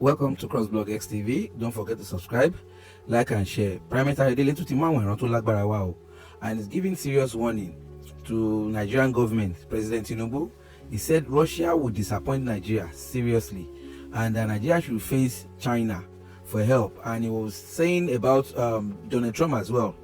Welcome to CROSSBLOGXTV. Don't forget to subscribe, like and share. Primetime daily to Tinubu and is giving serious warning to Nigerian government. President Tinubu, he said Russia would disappoint Nigeria seriously, and that Nigeria should face China for help. And he was saying about Donald Trump as well,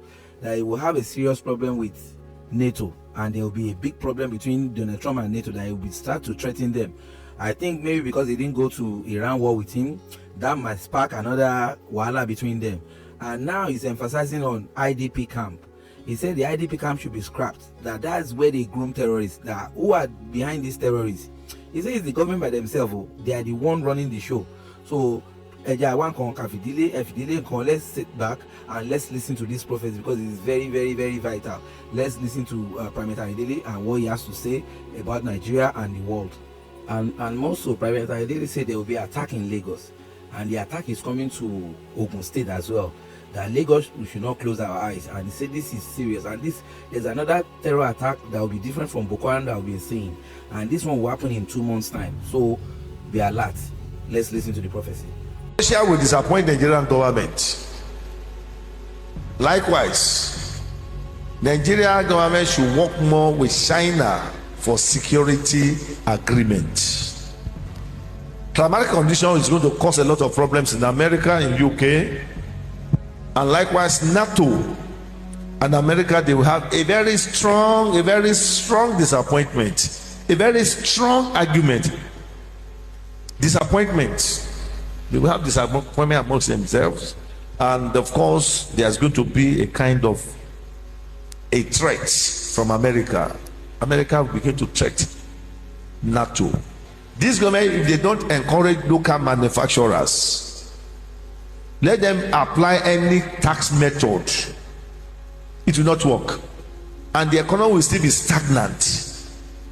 that he will have a serious problem with NATO, and there will be a big problem between Donald Trump and NATO, that he will start to threaten them. I think maybe because he didn't go to Iran war with him, that might spark another wahala between them. And now he's emphasizing on IDP camp. He said the IDP camp should be scrapped, that's where they groom terrorists, that who are behind these terrorists. He says it's the government by themselves, they are the one running the show. So let's sit back and let's listen to this prophecy, because it's very, very, very vital. Let's listen to Private Daily and what he has to say about Nigeria and the world. And also, Private Daily said there will be an attack in Lagos, and the attack is coming to Ogun State as well. That Lagos, we should not close our eyes. And he said this is serious, and there's another terror attack that will be different from Boko Haram that we've been seeing, and this one will happen in 2 months' time. So be alert. Let's listen to the prophecy. Russia will disappoint the Nigerian government. Likewise, Nigerian government should work more with China for security agreement. Climatic condition is going to cause a lot of problems in America, in UK, and likewise NATO and America. They will have a very strong disappointment, a very strong argument. Disappointment. They will have disappointment amongst themselves, and of course there's going to be a kind of a threat from America. America will begin to threat NATO. This government, if they don't encourage local manufacturers, let them apply any tax method, it will not work, and the economy will still be stagnant,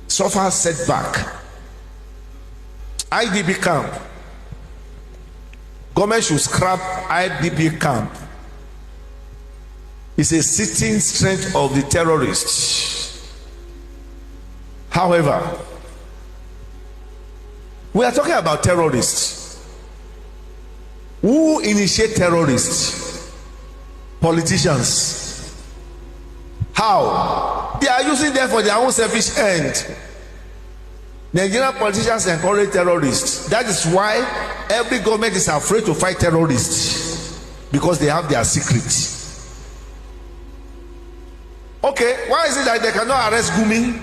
suffer setback. IDP camp, government should scrap IDP camp. It's a sitting strength of the terrorists. However, we are talking about terrorists. Who initiate terrorists? Politicians. How? They are using them for their own selfish end. Nigerian politicians encourage terrorists. That is why every government is afraid to fight terrorists, because they have their secret. Okay, why is it that they cannot arrest Gumi?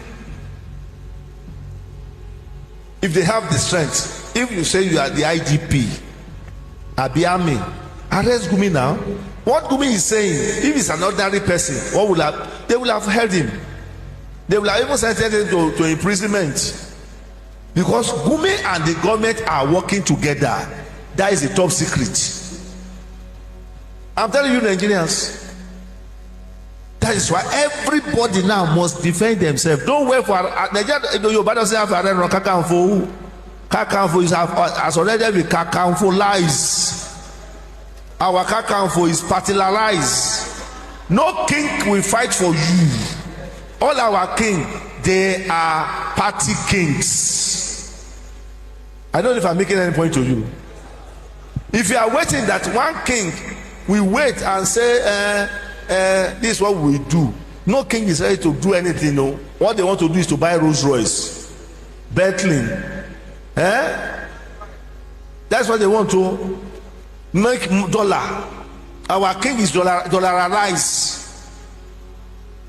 If they have the strength, if you say you are the IGP, Abiami, arrest Gumi now. What Gumi is saying, if it's an ordinary person, they will have held him. They will have even sentenced him to imprisonment. Because Gumi and the government are working together. That is a top secret. I'm telling you, Nigerians. That is why everybody now must defend themselves. Don't wait for Nigeria. Yoruba doesn't have a Kakanfo. Kakanfo has already been Kakanfo-ized. Our Kakanfo is particularized. No king will fight for you. All our king, they are party kings. I don't know if I'm making any point to you. If you are waiting that one king will wait and say, this is what we do. No king is ready to do anything. No, what they want to do is to buy Rolls Royce, Bentley. That's what they want to make dollar. Our king is dollarized.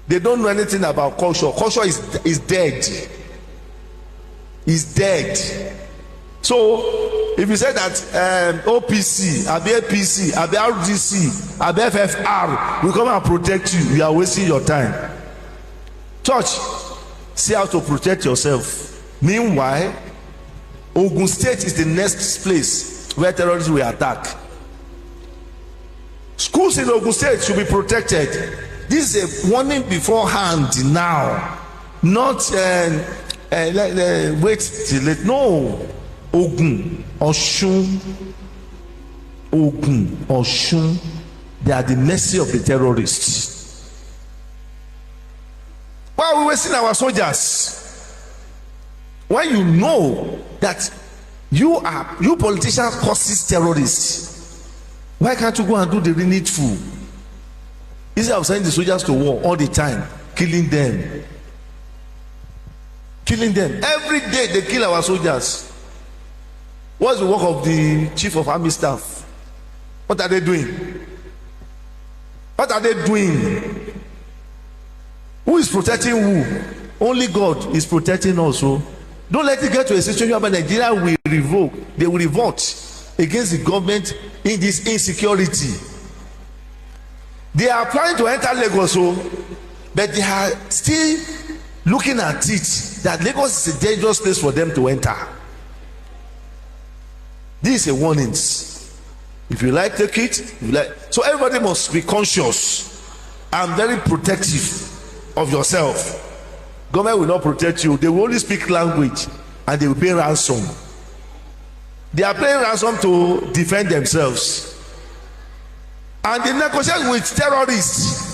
They don't know anything about culture. Culture is dead. Is dead. So if you say that OPC, APC, RDC, FFR will come and protect you, you are wasting your time. Church, see how to protect yourself. Meanwhile, Ogun State is the next place where terrorists will attack. Schools in Ogun State should be protected. This is a warning beforehand now. Not wait till late. No. Ogun, Oshun, they are the mercy of the terrorists. Why are we wasting our soldiers? When you know that You politicians causes terrorists. Why can't you go and do the needful? Instead of sending the soldiers to war all the time, killing them every day. They kill our soldiers. What's the work of the chief of army staff? What are they doing? Who is protecting who? Only God is protecting us. So don't let it get to a situation where Nigeria will revolt. They will revolt against the government in this insecurity. They are planning to enter Lagos, but they are still looking at it that Lagos is a dangerous place for them to enter. This is a warning. If you like, take it. If you like. So everybody must be conscious and very protective of yourself. Government will not protect you. They will only speak language and they will pay ransom. They are paying ransom to defend themselves. And they negotiate with terrorists.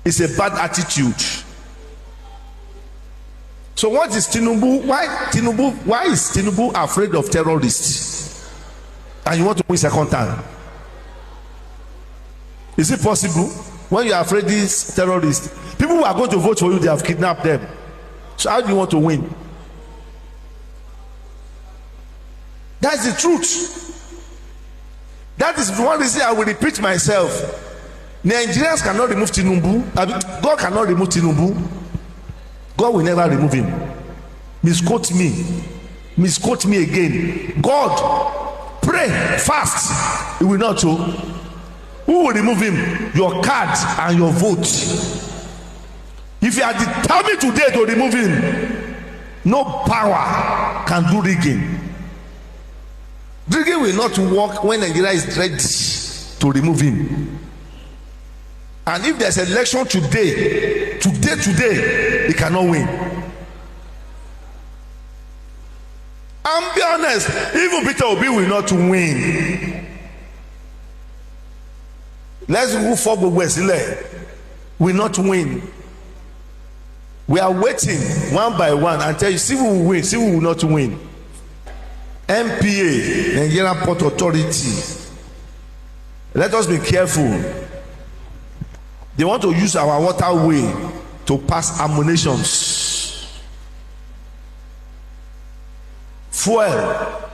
It's a bad attitude. So what is Tinubu? Why is Tinubu afraid of terrorists? And you want to win second time? Is it possible? When you are afraid of these terrorists, people who are going to vote for you, they have kidnapped them. So how do you want to win? That's the truth. That is one reason I will repeat myself. Nigerians cannot remove Tinubu. God cannot remove Tinubu. God will never remove him. Misquote me again. God, pray, fast. He will not show. Who will remove him? Your card and your vote. If you are determined today to remove him, no power can do rigging. Rigging will not work when Nigeria is ready to remove him. And if there's an election today, he cannot win. And be honest, even Peter Obi will not win. Let's move forward. Wesley will not win. We are waiting one by one and tell you, see who will win, see who will not win. NPA, Nigerian Port Authority. Let us be careful. They want to use our waterway to pass ammunitions, fuel.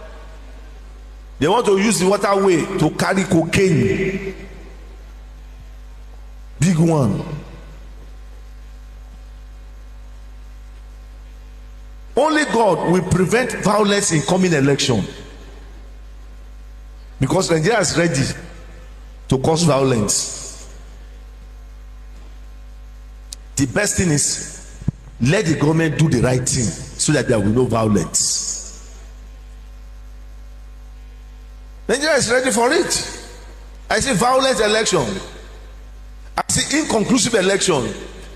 They want to use the waterway to carry cocaine. Big one. Only God will prevent violence in coming election, because Nigeria is ready to cause violence. The best thing is, let the government do the right thing so that there will be no violence. Nigeria is ready for it. I see violent election. I see inconclusive election.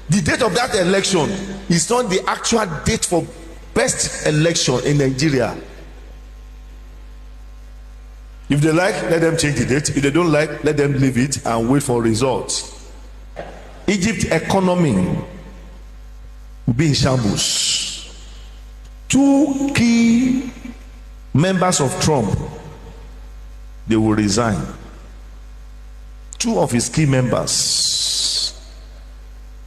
The date of that election is not the actual date for best election in Nigeria. If they like, let them change the date. If they don't like, let them leave it and wait for results. Egypt economy will be in shambles. 2 key members of Trump, they will resign. 2 of his key members,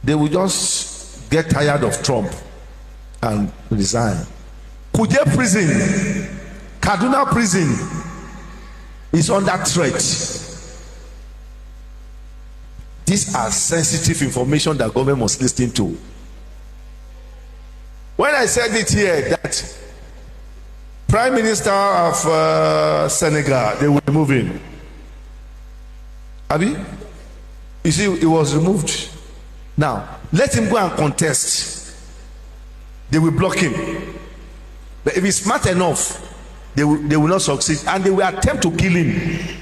they will just get tired of Trump and resign. Kuje prison, Kaduna prison is under threat. These are sensitive information that government must listen to. When I said it here that Prime Minister of Senegal, they will remove him. Abi, you see, it was removed. Now let him go and contest. They will block him. But if he's smart enough, they will not succeed, and they will attempt to kill him.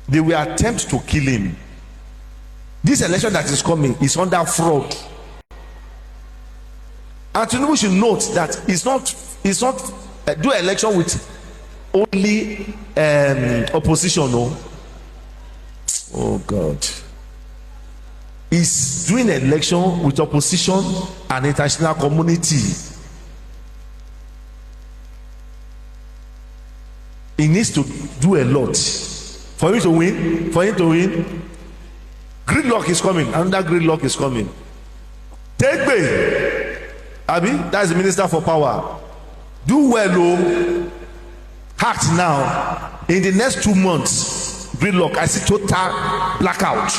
They will attempt to kill him. This election that is coming is under fraud. And Tinubu should note that it's not do election with only opposition. No. Oh God. He's doing election with opposition and international community. He needs to do a lot for him to win. For him to win, gridlock is coming. Another gridlock is coming. Take me, Abi. That's the minister for power. Do well, oh. Act now. In the next 2 months, gridlock. I see total blackout.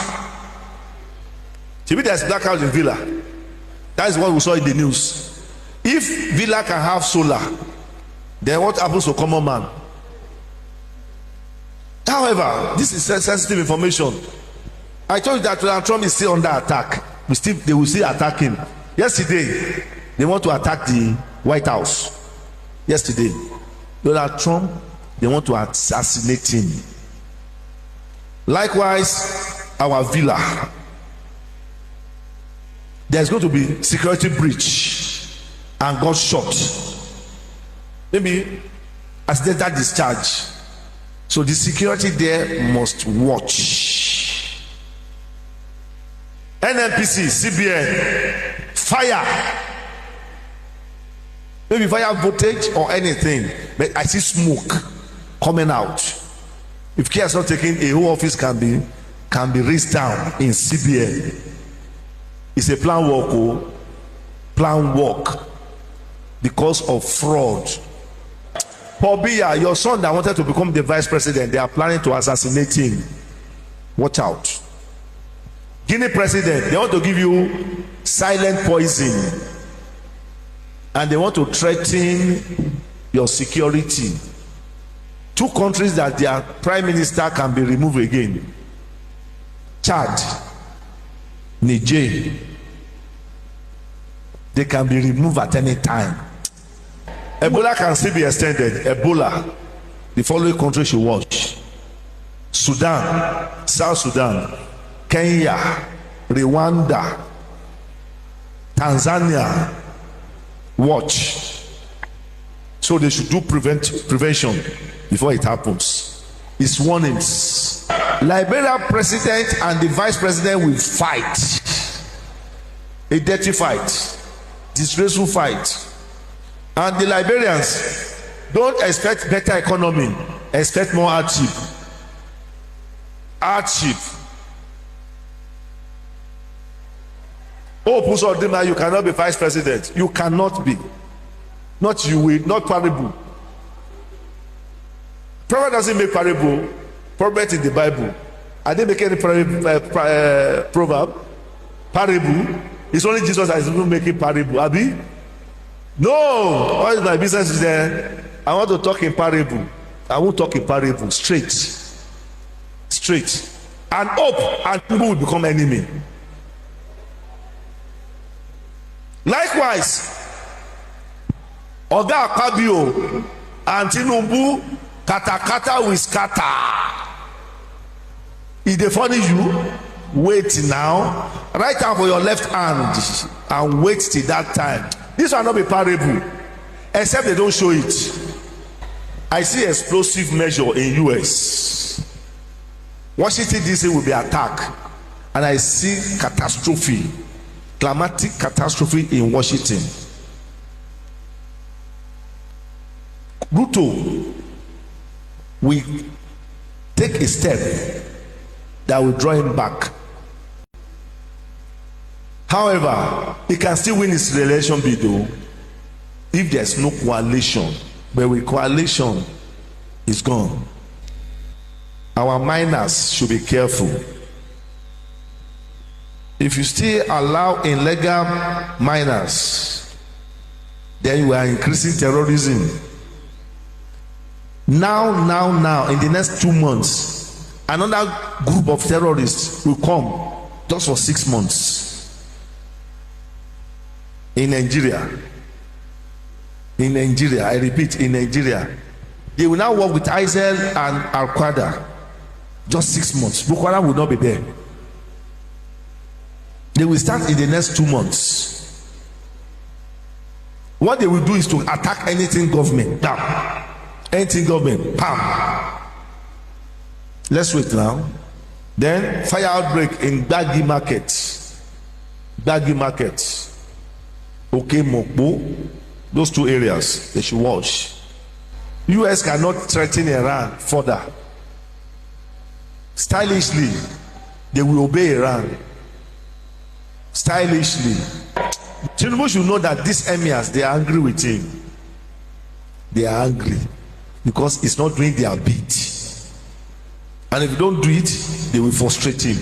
Maybe there's blackout in Villa. That is what we saw in the news. If Villa can have solar, then what happens to common man? However, this is sensitive information. I told you that Donald Trump is still under attack. They will still attack him. Yesterday, they want to attack the White House. Yesterday, Donald Trump, they want to assassinate him. Likewise, our Villa. There's going to be security breach and got shot. Maybe accidental discharge. So the security there must watch. NNPC, CBN, fire. Maybe fire voltage or anything. But I see smoke coming out. If care is not taken, a whole office can be raised down in CBN. It's a plan work, oh. Plan work because of fraud. Paul Biya, your son that wanted to become the vice president, they are planning to assassinate him. Watch out. Guinea president, they want to give you silent poison, and they want to threaten your security. 2 countries that their prime minister can be removed again: Chad, Niger. They can be removed at any time. Ebola can still be extended. Ebola, the following country should watch: Sudan, South Sudan, Kenya, Rwanda, Tanzania. Watch. So they should do prevention before it happens. It's warnings. Liberia president and the vice president will fight. A dirty fight, disgraceful fight. And the Liberians don't expect better economy, expect more hardship. Hardship. Oh, Pusodima, you cannot be vice president. You cannot be. Not you will, not parable. Prophet doesn't make parable. Prophet in the Bible. Are they making any proverb? Parable. It's only Jesus that is even making parable. Abi? No. All is my business is there. I want to talk in parable. I won't talk in parable. Straight. Straight. And hope and people will become enemy. Likewise, Oga Akpabio and Tinubu, katakata will scatter. If they funny you, wait now. Right hand for your left hand and wait till that time. This will not be parable, except they don't show it. I see explosive measure in US. Washington DC will be attacked, and I see catastrophe, climatic catastrophe in Washington. Ruto will take a step that will draw him back. However, he can still win his re-election bid though, if there's no coalition. But with coalition, it's gone. Our miners should be careful. If you still allow illegal miners, then you are increasing terrorism. Now, in the next 2 months, another group of terrorists will come just for 6 months in Nigeria. In Nigeria, I repeat, in Nigeria, they will now work with ISIL and Al Qaeda. Just 6 months. Boko Haram will not be there. They will start in the next 2 months. What they will do is to attack anything government. Now, anything government, bam. Let's wait now. Then fire outbreak in Gbagi Market. Gbagi Market. Okay, Mokbo. Those 2 areas, they should watch. US cannot threaten Iran further. Stylishly, they will obey Iran. Stylishly. Tinubu should know that these emirs, they are angry with him. They are angry because he's not doing their bit. And if you don't do it, they will frustrate him.